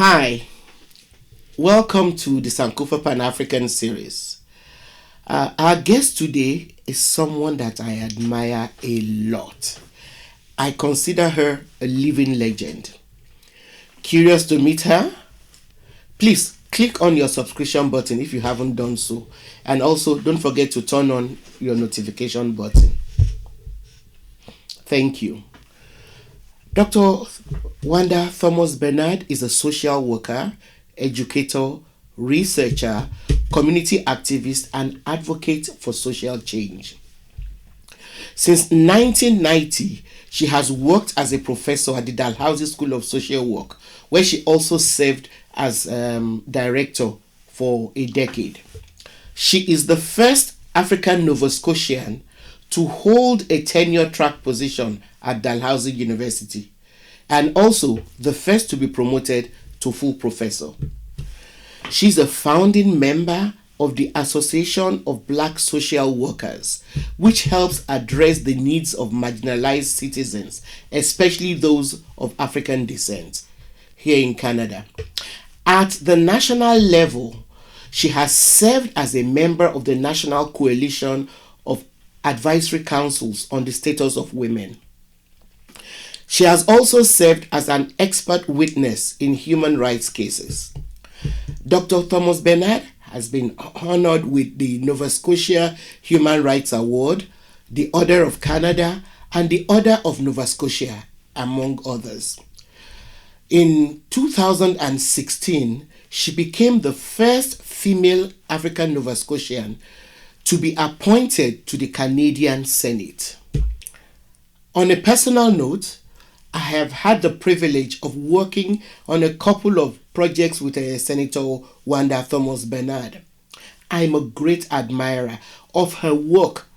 Hi, welcome to the Sankofa Pan-African series. Our guest today is someone that I admire a lot. I consider her a living legend. Curious to meet her? Please click on your subscription button if you haven't done so. And also don't forget to turn on your notification button. Thank you. Dr. Wanda Thomas Bernard is a social worker, educator, researcher, community activist, and advocate for social change. Since 1990, she has worked as a professor at the Dalhousie School of Social Work, where she also served as director for a decade. She is the first African Nova Scotian to hold a tenure track position at Dalhousie University, and also the first to be promoted to full professor. She's a founding member of the Association of Black Social Workers, which helps address the needs of marginalized citizens, especially those of African descent, here in Canada. At the national level, she has served as a member of the National Coalition of Advisory Councils on the Status of Women. She has also served as an expert witness in human rights cases. Dr. Thomas Bernard has been honored with the Nova Scotia Human Rights Award, the Order of Canada, and the Order of Nova Scotia, among others. In 2016, she became the first female African Nova Scotian to be appointed to the Canadian Senate. On a personal note, I have had the privilege of working on a couple of projects with Senator Wanda Thomas Bernard. I'm a great admirer of her work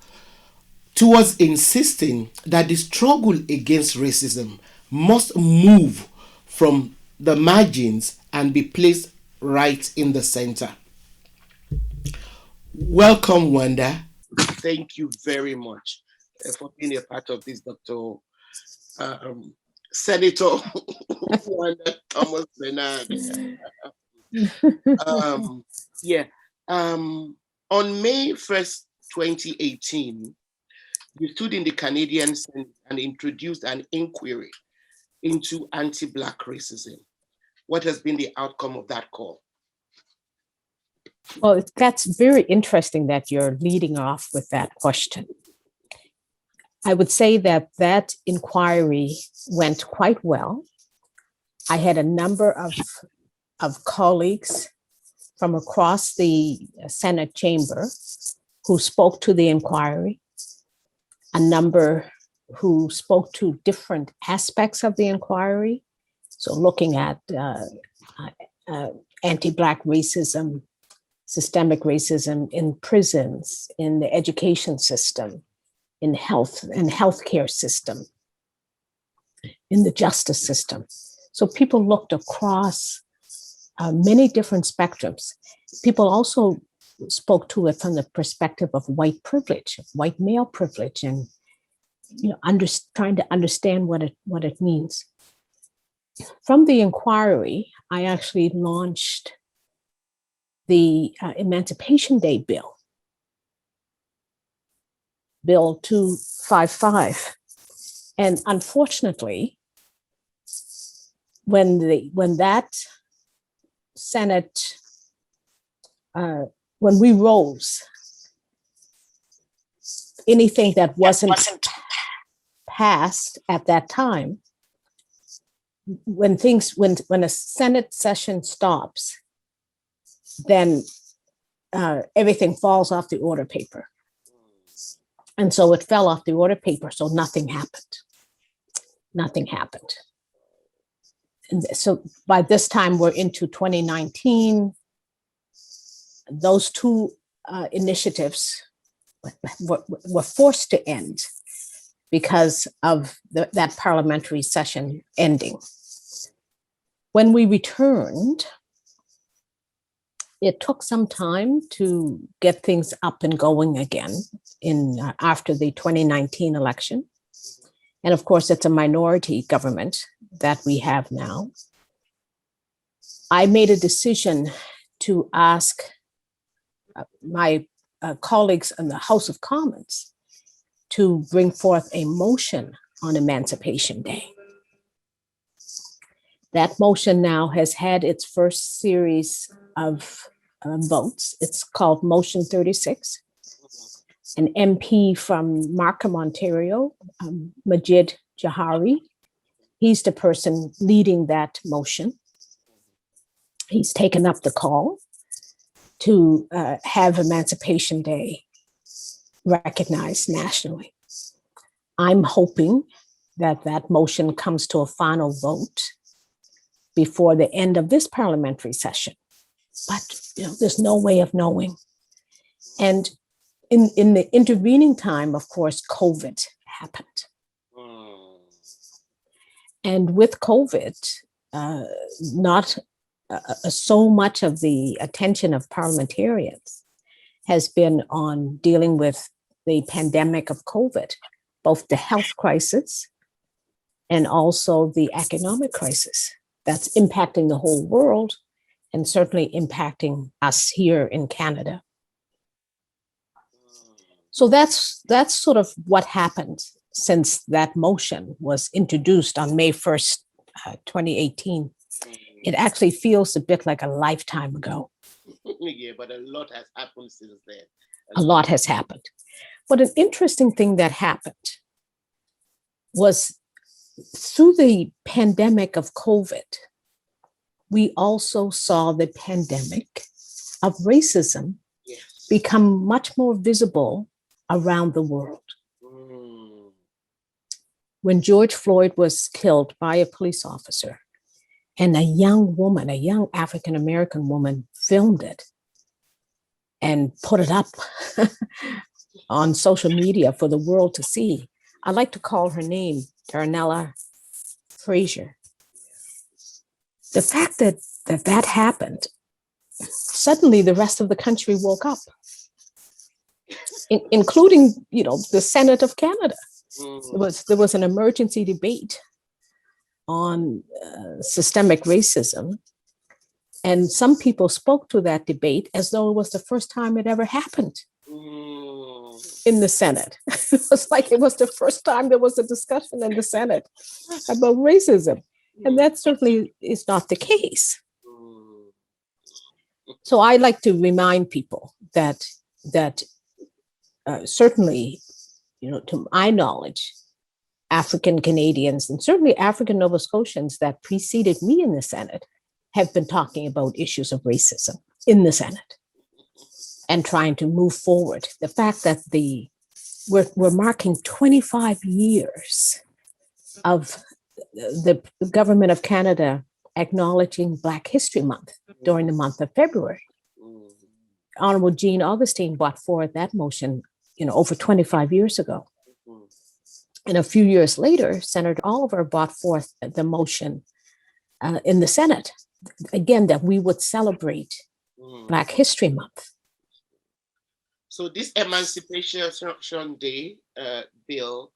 towards insisting that the struggle against racism must move from the margins and be placed right in the center. Welcome, Wanda. Thank you very much for being a part of this, Dr. Senator Wanda Thomas Bernard. Yeah. On May 1st, 2018, you stood in the Canadian Senate and introduced an inquiry into anti-Black racism. What has been the outcome of that call? Well, that's very interesting that you're leading off with that question. I would say that that inquiry went quite well. I had a number of colleagues from across the Senate chamber who spoke to the inquiry, a number who spoke to different aspects of the inquiry. So looking at anti-Black racism, systemic racism in prisons, in the education system, in health and healthcare system, in the justice system. So people looked across many different spectrums. People also spoke to it from the perspective of white privilege, white male privilege, and trying to understand what it means. From the inquiry, I actually launched the Emancipation Day bill. Bill 255. And unfortunately, when that Senate, when we rose, anything that wasn't passed at that time, when a Senate session stops, then everything falls off the order paper. And so it fell off the order paper, so nothing happened. Nothing happened. And so by this time, we're into 2019. Those two initiatives were forced to end because of that parliamentary session ending. When we returned, it took some time to get things up and going again after the 2019 election. And of course, it's a minority government that we have now. I made a decision to ask my colleagues in the House of Commons to bring forth a motion on Emancipation Day. That motion now has had its first series of votes. It's called Motion 36. An MP from Markham, Ontario, Majid Jahari, he's the person leading that motion. He's taken up the call to have Emancipation Day recognized nationally. I'm hoping that that motion comes to a final vote before the end of this parliamentary session. But there's no way of knowing. And in the intervening time, of course, COVID happened. And with COVID, not so much of the attention of parliamentarians has been on dealing with the pandemic of COVID, both the health crisis and also the economic crisis that's impacting the whole world and certainly impacting us here in Canada. So that's sort of what happened since that motion was introduced on May 1st, 2018. It actually feels a bit like a lifetime ago. Yeah, but a lot has happened since then. A lot has happened. But an interesting thing that happened was through the pandemic of COVID, we also saw the pandemic of racism become much more visible around the world. When George Floyd was killed by a police officer, and a young woman, a young African-American woman, filmed it and put it up on social media for the world to see. I like to call her name Darnella Frazier. The fact that happened, suddenly the rest of the country woke up, including the Senate of Canada. There was an emergency debate on systemic racism. And some people spoke to that debate as though it was the first time it ever happened in the Senate. It was like it was the first time there was a discussion in the Senate about racism. And that certainly is not the case. So I like to remind people that certainly, to my knowledge, African Canadians and certainly African Nova Scotians that preceded me in the Senate have been talking about issues of racism in the Senate and trying to move forward. The fact that we're marking 25 years of the government of Canada acknowledging Black History Month during the month of February. Honorable Jean Augustine brought forward that motion, over 25 years ago. And a few years later, Senator Oliver brought forth the motion in the Senate, again, that we would celebrate Black History Month. So this Emancipation Day bill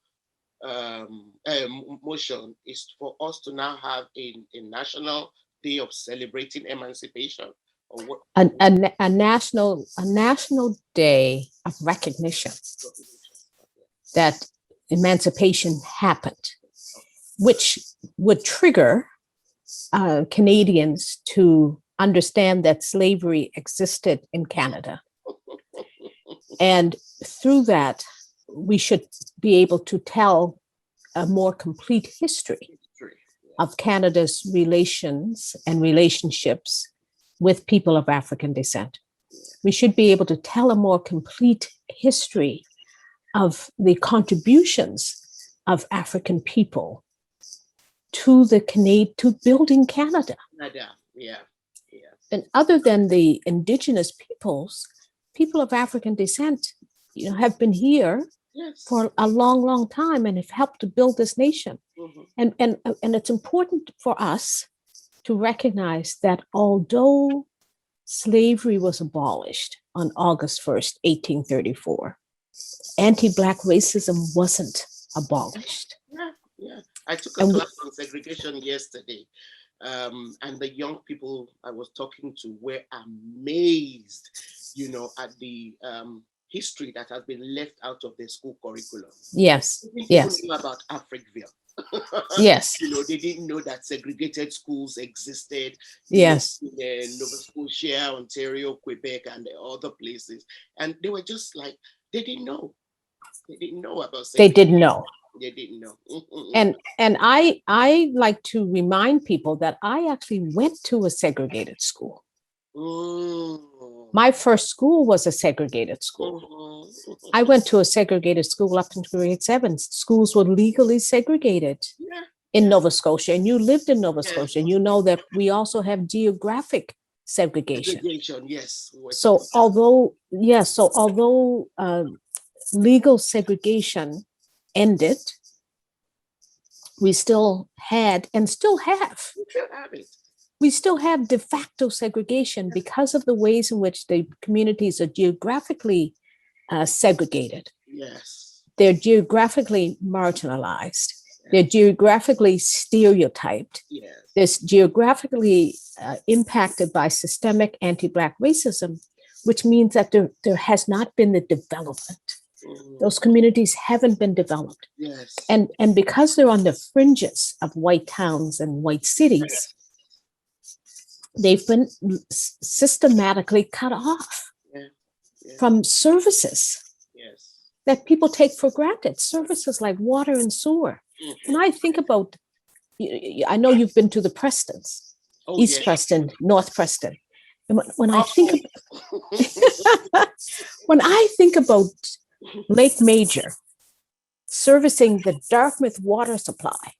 motion is for us to now have a national day of celebrating emancipation, or what? A national day of recognition that emancipation happened, which would trigger Canadians to understand that slavery existed in Canada. And through that, we should be able to tell a more complete history of Canada's relations and relationships with people of African descent. We should be able to tell a more complete history of the contributions of African people to building Canada. And other than the Indigenous peoples, people of African descent, have been here for a long, long time and have helped to build this nation. And it's important for us to recognize that although slavery was abolished on August 1st, 1834, anti-Black racism wasn't abolished. I took a class on segregation yesterday, And the young people I was talking to were amazed, at the history that has been left out of their school curriculum. Yes. They didn't even Yes. know about Africville. Yes. They didn't know that segregated schools existed, Yes. in Nova Scotia, Ontario, Quebec, and the other places. And they were just like, they didn't know. They didn't know about They segregation. didn't know. They didn't know. And I like to remind people that I actually went to a segregated school. Mm. My first school was a segregated school. Mhm. I went to a segregated school up until grade 7. Schools were legally segregated Yeah. in Nova Scotia, and you lived in Nova Yes. Scotia. You know that we also have geographic segregation. Segregation, yes. So although legal segregation ended, we still had and still have. We still have it. We still have de facto segregation because of the ways in which the communities are geographically segregated. Yes. They're geographically marginalized. Yes. They're geographically stereotyped. Yes. They're geographically impacted by systemic anti-Black racism, which means that there has not been the development. Those communities haven't been developed. Yes. And because they're on the fringes of white towns and white cities, they've been systematically cut off from services that people take for granted, services like water and sewer. When I think about, I know you've been to the Prestons, East Preston, North Preston. And when I think when I think about Lake Major servicing the Dartmouth water supply,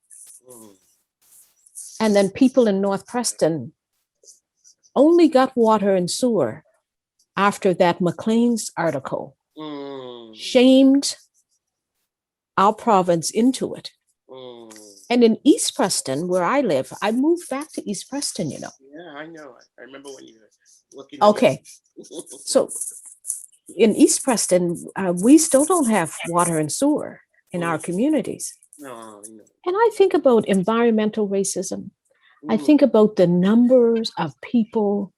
and then people in North Preston only got water and sewer after that Maclean's article shamed our province into it. And in East Preston, where I live, I moved back to East Preston, Yeah, I know. I remember when you were working. Okay. So in East Preston, we still don't have water and sewer in our communities. No. And I think about environmental racism. I think about the numbers of people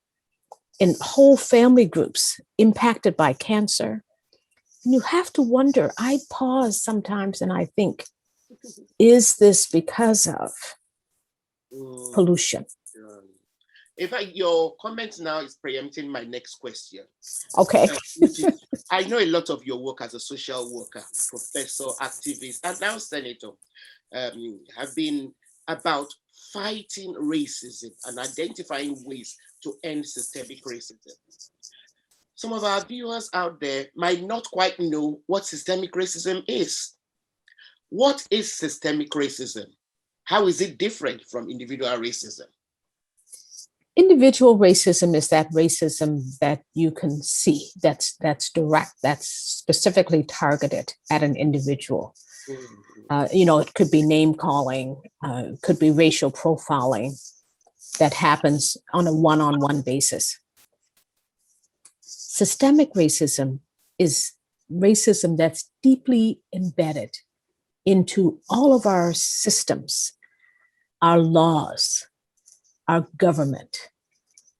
in whole family groups impacted by cancer. And you have to wonder, I pause sometimes and I think, is this because of pollution? In fact, your comment now is preempting my next question. Okay. I know a lot of your work as a social worker, professor, activist, and now senator have been about fighting racism and identifying ways to end systemic racism. Some of our viewers out there might not quite know what systemic racism is. What is systemic racism? How is it different from individual racism? Individual racism is that racism that you can see, that's direct, that's specifically targeted at an individual. It could be name calling, could be racial profiling that happens on a one-on-one basis. Systemic racism is racism that's deeply embedded into all of our systems, our laws, our government,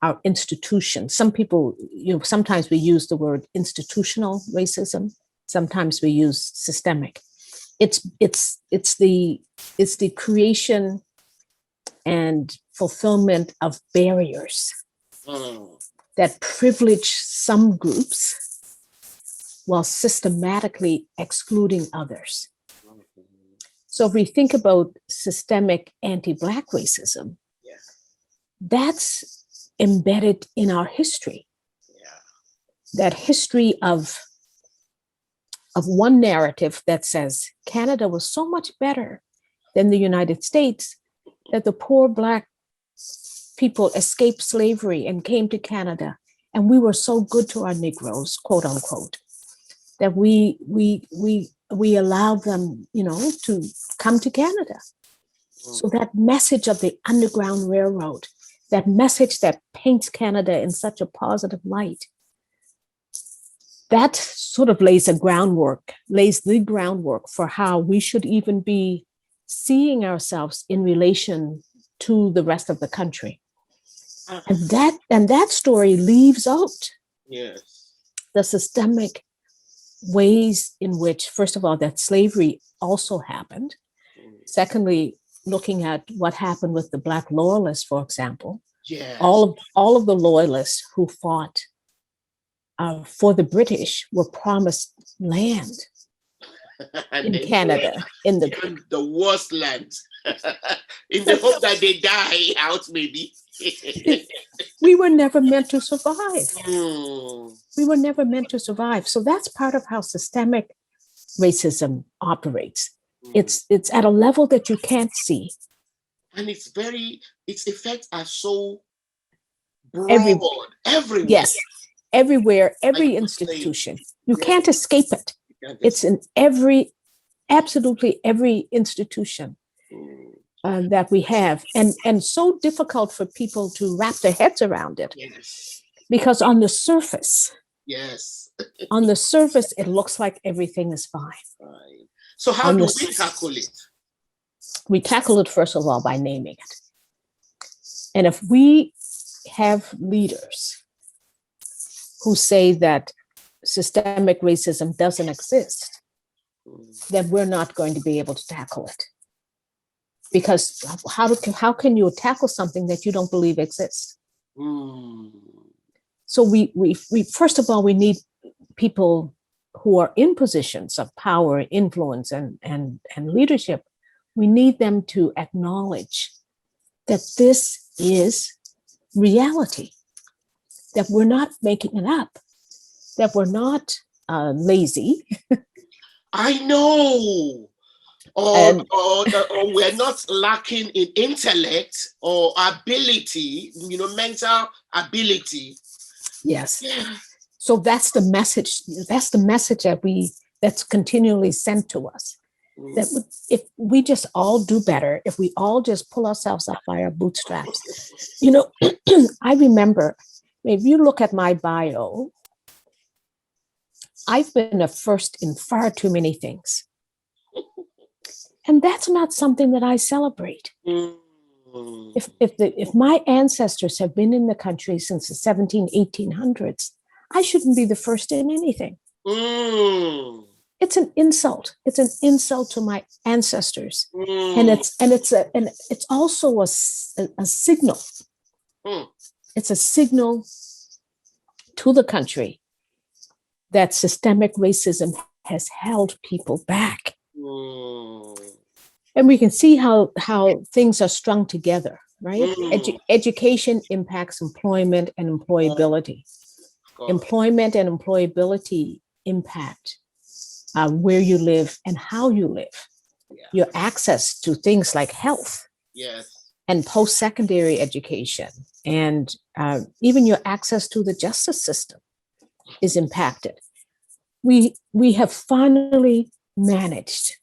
our institutions. Some people, sometimes we use the word institutional racism. Sometimes we use systemic. It's the creation and fulfillment of barriers that privilege some groups while systematically excluding others. So if we think about systemic anti-Black racism, that's embedded in our history. That history of one narrative that says Canada was so much better than the United States that the poor Black people escaped slavery and came to Canada, and we were so good to our Negroes, quote unquote, that we allowed them, to come to Canada. So that message of the Underground Railroad, that message that paints Canada in such a positive light, that sort of lays the groundwork for how we should even be seeing ourselves in relation to the rest of the country. Ah, And that story leaves out yes. the systemic ways in which, first of all, that slavery also happened. Secondly, looking at what happened with the Black loyalists, for example, Yes. all of the loyalists who fought for the British were promised land And in then Canada. In the given the worst land in the hope that they die out, maybe. we were never meant to survive. Mm. We were never meant to survive. So that's part of how systemic racism operates. It's at a level that you can't see. And its effects are so Every broad everywhere. yes, everywhere, every Like institution. You yes, can't escape it. you can't It's in absolutely every institution that we have, and so difficult for people to wrap their heads around it. Yes. Because on the surface, Yes. it looks like everything is fine. Fine. So how On do the we tackle it? We tackle it first of all by naming it. And if we have leaders who say that systemic racism doesn't exist, then we're not going to be able to tackle it. Because how can you tackle something that you don't believe exists? Mm. So we first of all, we need people who are in positions of power, influence, and leadership. We need them to acknowledge that this is reality, that we're not making it up, that we're not lazy. I know. Or we're not lacking in intellect or ability, mental ability. Yes. Yeah. So that's the message. That's the message that's continually sent to us. That if we just all do better, if we all just pull ourselves up by our bootstraps. I remember, if you look at my bio, I've been a first in far too many things. And that's not something that I celebrate. If my ancestors have been in the country since the 1800s, I shouldn't be the first in anything. It's an insult. It's an insult to my ancestors, and it's also a signal. It's a signal to the country that systemic racism has held people back. And we can see how things are strung together, right? Education impacts employment and employability. Employment and employability impact where you live and how you live. Yeah. Your access to things like health, yes, and post-secondary education, and even your access to the justice system is impacted. We have finally managed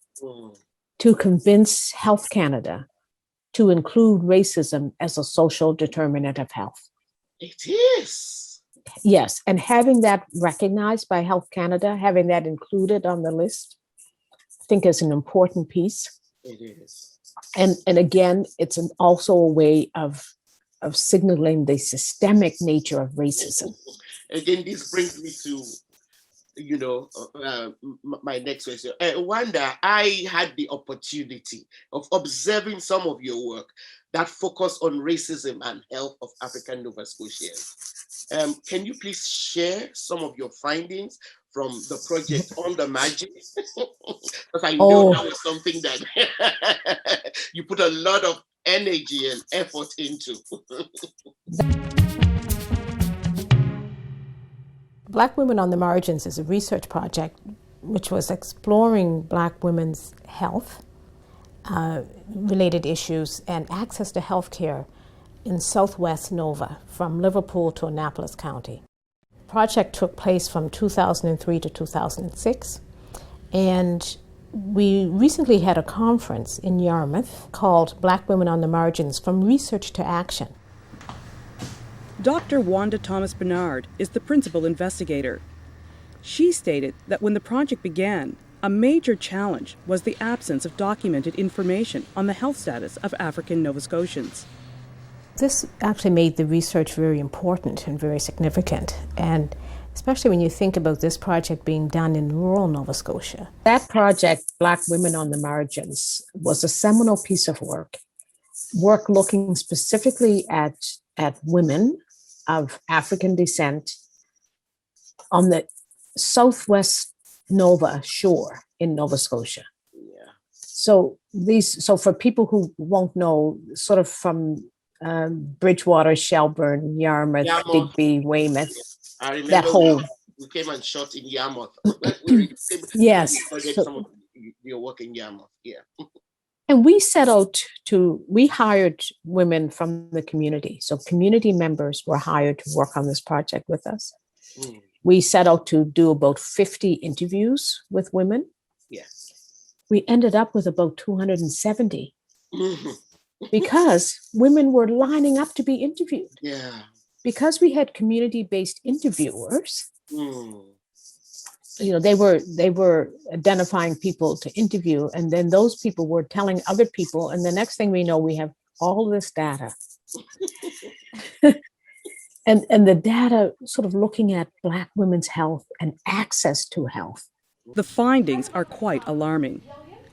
to convince Health Canada to include racism as a social determinant of health. It is. Yes, and having that recognized by Health Canada, having that included on the list, I think is an important piece. It is. And again, it's also a way of signaling the systemic nature of racism. Again, this brings me to my next question. Wanda, I had the opportunity of observing some of your work that focus on racism and health of African Nova Scotians. Can you please share some of your findings from the project On the Magic? Because I know that was something that you put a lot of energy and effort into. Black Women on the Margins is a research project which was exploring Black women's health related issues and access to health care in Southwest Nova, from Liverpool to Annapolis County. The project took place from 2003 to 2006, and we recently had a conference in Yarmouth called Black Women on the Margins, From Research to Action. Dr. Wanda Thomas-Bernard is the principal investigator. She stated that when the project began, A major challenge was the absence of documented information on the health status of African Nova Scotians. This actually made the research very important and very significant, and especially when you think about this project being done in rural Nova Scotia. That project, Black Women on the Margins, was a seminal piece of work looking specifically at women of African descent on the southwest Nova shore in Nova Scotia. Yeah. So for people who won't know, sort of from Bridgewater, Shelburne, Yarmouth, Digby, Weymouth, I remember that whole. We came and shot in Yarmouth. Yes. Some of your work in Yarmouth. Yeah. And we hired women from the community. So community members were hired to work on this project with us. Mm. We set out to do about 50 interviews with women. Yes. We ended up with about 270 Mm-hmm. because women were lining up to be interviewed. Yeah. Because we had community-based interviewers, Mm. they were identifying people to interview, and then those people were telling other people, and the next thing we know, we have all this data. and the data sort of looking at Black women's health and access to health. The findings are quite alarming.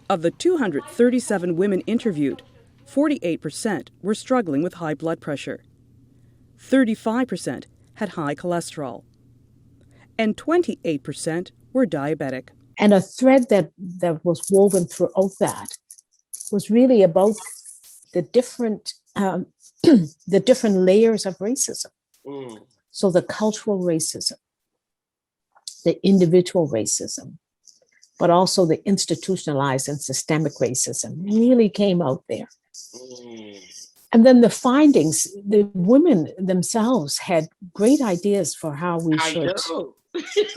Of the 237 women interviewed, 48% were struggling with high blood pressure. 35% had high cholesterol. And 28% were diabetic. And a thread that was woven throughout that was really about the different the different layers of racism. Mm. So the cultural racism, the individual racism, but also the institutionalized and systemic racism really came out there. Mm. And then the findings, the women themselves had great ideas for how we should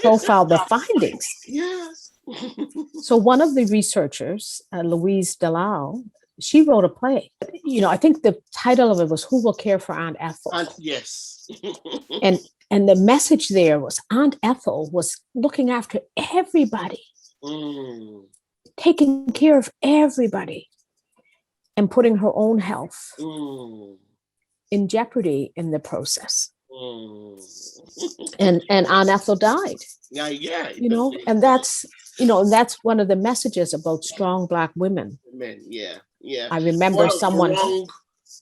profile the findings. Yes. So one of the researchers, Louise Delisle, she wrote a play. I think the title of it was "Who Will Care for Aunt Ethel?" Yes. and the message there was Aunt Ethel was looking after everybody, taking care of everybody, and putting her own health in jeopardy in the process. And Aunt Ethel died. Yeah. And that's one of the messages about strong Black women. Yeah. I remember someone wrong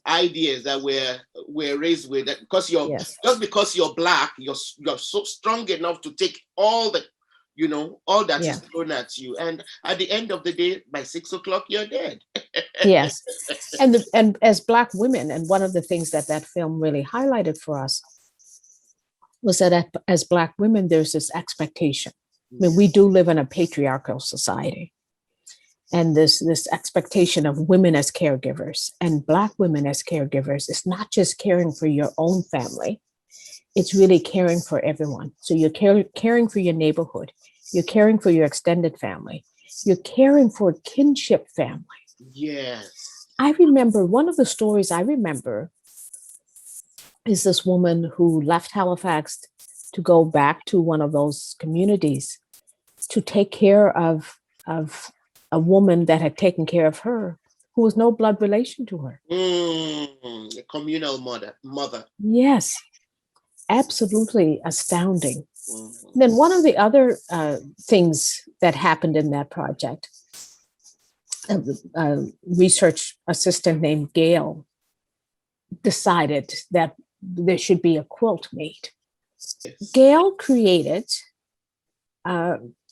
ideas that we're raised with, that because just because you're Black, you're so strong enough to take all that is thrown at you, and at the end of the day, by 6 o'clock, you're dead. Yes, and as Black women, and one of the things that film really highlighted for us was that as Black women, there's this expectation. I mean, we do live in a patriarchal society, and this expectation of women as caregivers and Black women as caregivers is not just caring for your own family, it's really caring for everyone. So you're caring for your neighborhood, you're caring for your extended family, you're caring for kinship family. Yes. I remember one of the stories I remember is this woman who left Halifax to go back to one of those communities to take care of a woman that had taken care of her, who was no blood relation to her. A communal mother. Yes, absolutely astounding. Then one of the other things that happened in that project, a research assistant named Gail decided that there should be a quilt made. Yes. Gail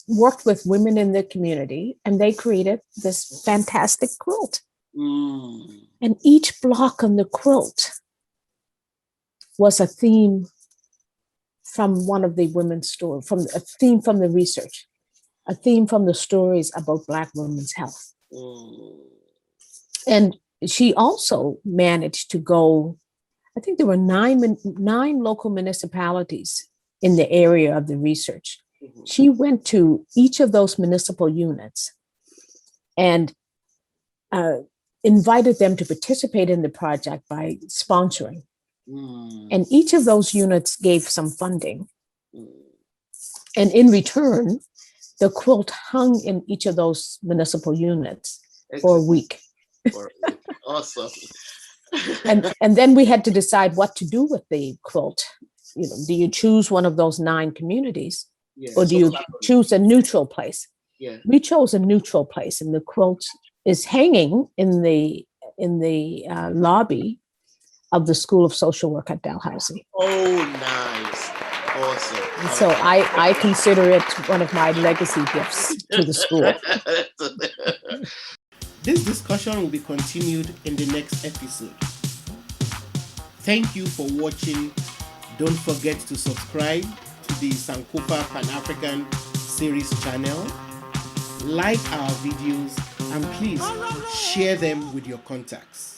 worked with women in the community, and they created this fantastic quilt. And each block on the quilt was a theme from one of the women's stories, from a theme from the research, a theme from the stories about Black women's health. And she also managed to go, I think there were nine local municipalities in the area of the research. She went to each of those municipal units and invited them to participate in the project by sponsoring. And each of those units gave some funding. And in return, The quilt hung in each of those municipal units for a week. Awesome. And then we had to decide what to do with the quilt. Do you choose one of those 9 communities, or do you choose a neutral place? Yeah. We chose a neutral place, and the quilt is hanging in the lobby of the School of Social Work at Dalhousie. Oh, nice. Awesome. And so I consider it one of my legacy gifts to the school. This discussion will be continued in the next episode. Thank you for watching. Don't forget to subscribe to the Sankofa Pan-African series channel. Like our videos and please share them with your contacts.